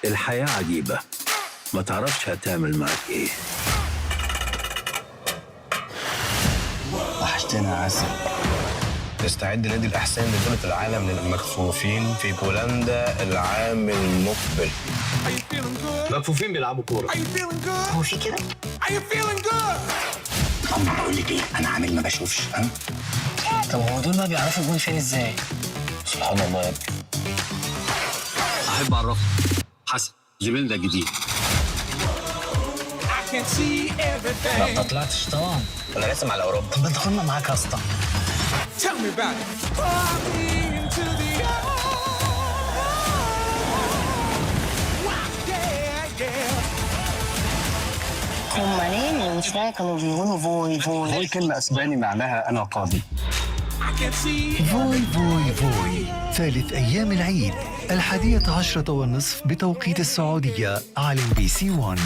الحياة عجيبة، ما تعرفش هتعمل معك ايه. وحشتنا يا عسل. تستعد نادي الأحسان لبطولة العالم للمكفوفين في بولندا العام المقبل. مكفوفين بيلعبوا كورة. هو في كده؟ أما بقول لك إيه، أنا عامل ما بشوفش. ها؟ طب هو دول بقى بيعرفوا الجون فين إزاي؟ سبحان الله يا ابني. أحب أعرفك حسن زميلنا الجديد. ما طلعتش طبعا. أنا راسم على أوروبا. طب ما تاخدنا معاك يا اسطى. هما ليه من شوية كانوا بيقولوا فوي فوي؟ فوي كلمة أسباني معناها أنا قاضي. فوي فوي فوي ثالث أيام العيد 11:30 بتوقيت السعودية على MBC 1.